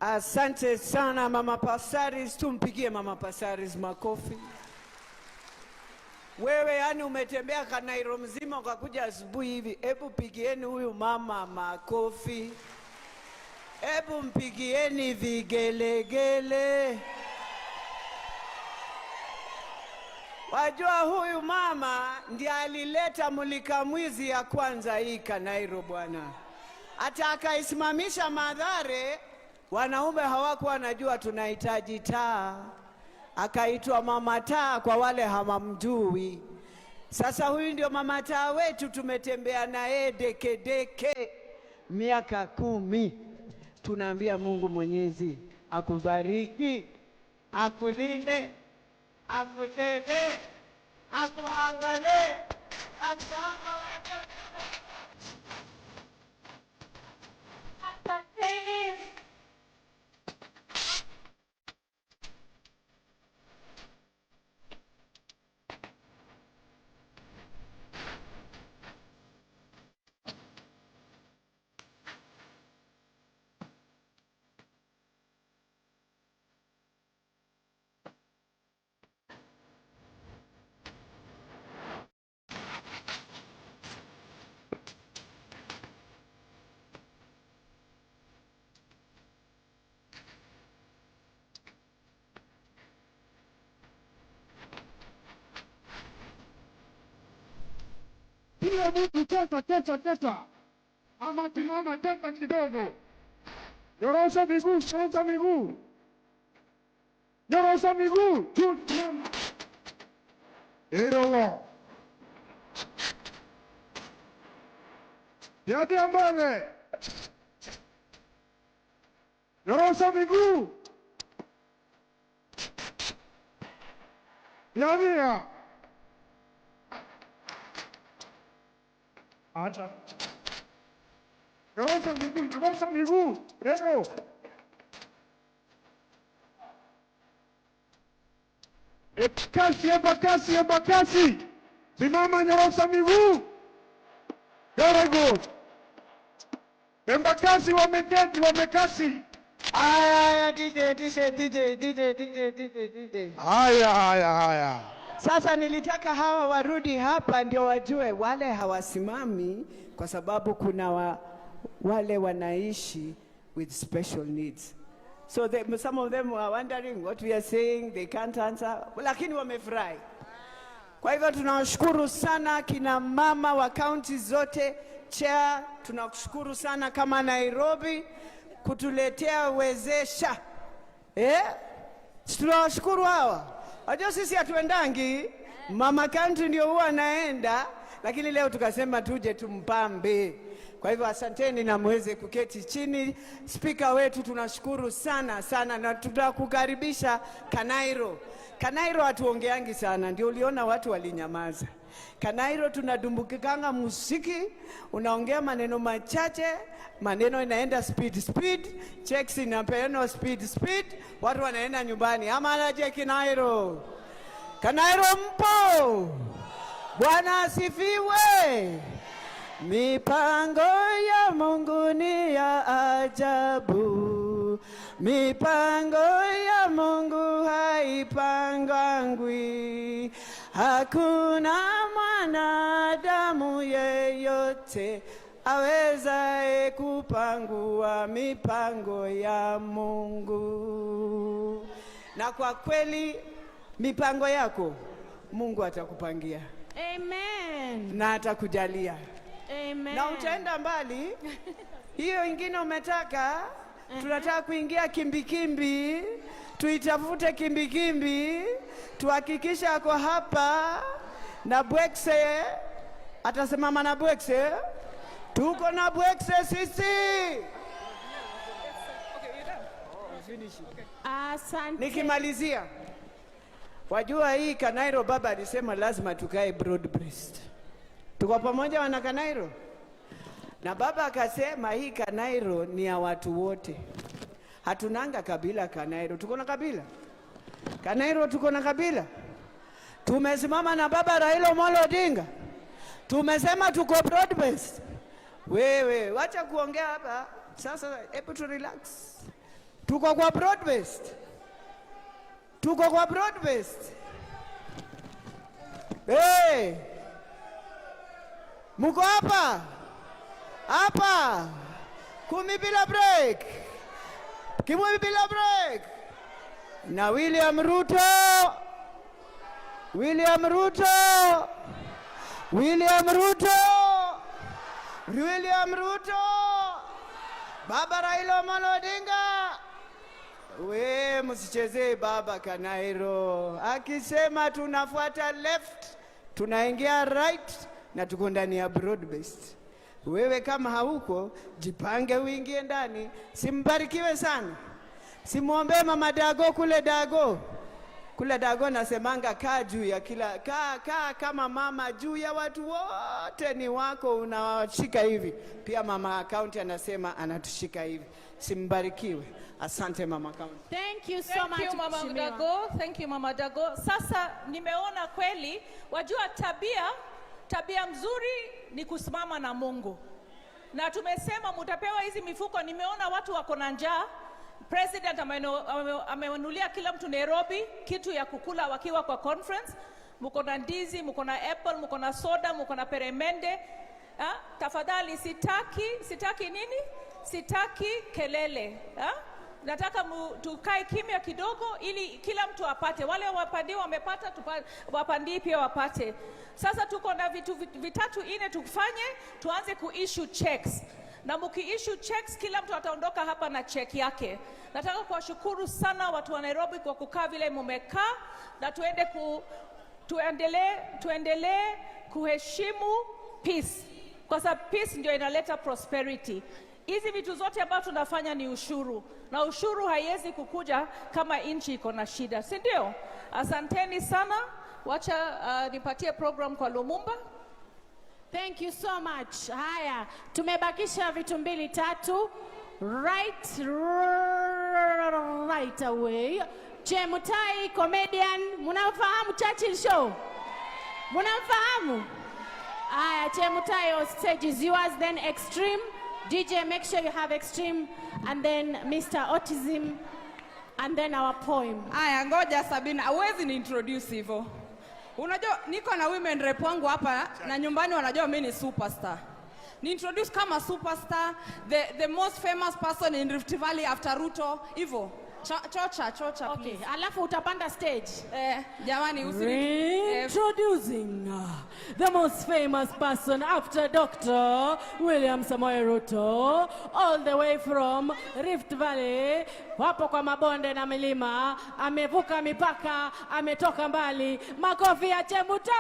Asante sana Mama Pasaris, tumpigie Mama Pasaris makofi. Wewe yani umetembea Kanairo mzima ukakuja asubuhi hivi. Hebu pigieni huyu mama makofi. Hebu mpigieni vigelegele. Wajua huyu mama ndiye alileta mulika mwizi ya kwanza hii Kanairo bwana. Hata akaisimamisha Mathare, wanaume hawakuwa wanajua tunahitaji taa. Akaitwa Mama Taa kwa wale hawamjui. Sasa huyu ndio Mama Taa wetu, tumetembea naye deke miaka 10. Tunaambia Mungu Mwenyezi akubariki, akulinde, akutende, akuangalie, Kila mtu teta. Ama timama teta kidogo. Nyorosha miguu, songa miguu. Nyorosha miguu, tutimama. Erowa. Yadi ambale. Nyorosha miguu. Yadia. Acha. Nyorosha miguu. Ero. Embakasi. Simama, nyorosha miguu. Very good. Embakasi wamekasi. Aya, DJ. Haya. Sasa nilitaka hawa warudi hapa ndio wajue wale hawasimami kwa sababu kuna wale wanaishi with special needs. So some of them are wondering what we are saying, they can't answer, lakini wamefurahi. Kwa hivyo tunawashukuru sana kina mama wa county zote, chair, tunakushukuru sana kama Nairobi kutuletea wezesha. Tunawashukuru hawa. Wajua sisi hatuendangi, mama country ndio huwa anaenda, lakini leo tukasema tuje tumpambe. Kwa hivyo asanteni na muweze kuketi chini. Speaker wetu tunashukuru sana na tutakukaribisha Kanairo. Kanairo hatuongeangi sana, ndio uliona watu walinyamaza. Kanairo tunadumbukikanga muziki, unaongea maneno machache, maneno inaenda speed, checks inapeano speed, watu wanaenda nyumbani. Ama anaje Kanairo? Kanairo mpo? Bwana asifiwe. Mipango ya Mungu ni ya ajabu. Mipango ya Mungu haipangwangwi. Hakuna mwanadamu yeyote awezaye kupangua mipango ya Mungu. Na kwa kweli mipango yako Mungu atakupangia. Amen. Na atakujalia. Amen. Na utaenda mbali. Hiyo ingine umetaka, tunataka kuingia kimbikimbi, tuitafute kimbikimbi, tuhakikisha ako hapa na Bwekse, atasimama na Bwekse. Tuko na Bwekse sisi. Asante. Nikimalizia, wajua hii Kanairo baba alisema lazima tukae broad breast. Tuko pamoja wana Kanairo? Na baba akasema hii Kanairo ni ya watu wote. Hatunanga kabila Kanairo. Tuko na kabila? Kanairo tuko na kabila? Tumesimama na baba Raila Amolo Odinga. Tumesema tuko broad based. Wewe wacha kuongea hapa. Sasa hebu tu relax. Tuko kwa broad-based. Tuko kwa broad-based. Hey! Muko hapa? Hapa. 10 bila break. 10 bila break. Na William Ruto. William Ruto. William Ruto. William Ruto. Baba Raila Amolo Odinga. We msichezee baba Kanairo. Akisema tunafuata left, tunaingia right na tuko ndani ya broad based. Wewe kama hauko, jipange uingie ndani. Simbarikiwe sana. Simuombe mama Dago kule Dago. Kule Dago nasemanga kaa juu ya kila kaa kama mama juu ya watu wote ni wako unawashika hivi. Pia mama account anasema anatushika hivi. Simbarikiwe. Asante mama account. Thank you so much. Thank you Mama Dago. Thank you Mama Dago. Sasa nimeona kweli wajua tabia mzuri ni kusimama na Mungu. Na tumesema mtapewa hizi mifuko. Nimeona watu wako na njaa. President amenunulia kila mtu Nairobi kitu ya kukula wakiwa kwa conference. Mko na ndizi, mko na apple, mko na soda, mko na peremende. Tafadhali sitaki nini? Sitaki kelele. Nataka tukae kimya kidogo ili kila mtu apate. Wale wapandi wamepata, wapandi pia wapate. Sasa tuko na vitu vitatu ine tufanye. Tuanze kuissue checks. Na mkiissue checks kila mtu ataondoka hapa na check yake. Nataka kuwashukuru sana watu wa Nairobi kwa kukaa vile mumekaa na tuendelee kuheshimu peace. Kwa sababu peace ndio inaleta prosperity. Hizi vitu zote ambazo tunafanya ni ushuru. Na ushuru haiwezi kukuja kama nchi iko na shida. Si ndio? Asanteni sana. Wacha nipatie program kwa Lumumba. Thank you so much. Haya, tumebakisha vitu 2 3. Right away. Chemutai comedian, mnafahamu Churchill Show? Mnafahamu? Haya, Chemutai on stage is yours, then Extreme. DJ, make sure you have Extreme, and then Mr. Autism, and then our poem. Aya, ngoja Sabina, huwezi ni introduce hivyo. Unajua niko na women rep wangu hapa na nyumbani wanajua mimi ni superstar. Ni introduce kama superstar, the most famous person in Rift Valley after Ruto, hivyo. Chocha. Okay, alafu utapanda stage. Jamani Introducing the most famous person after Dr. William Samoei Ruto, all the way from Rift Valley, wapo kwa mabonde na milima, amevuka mipaka, ametoka mbali. Makofi ya Chemutai!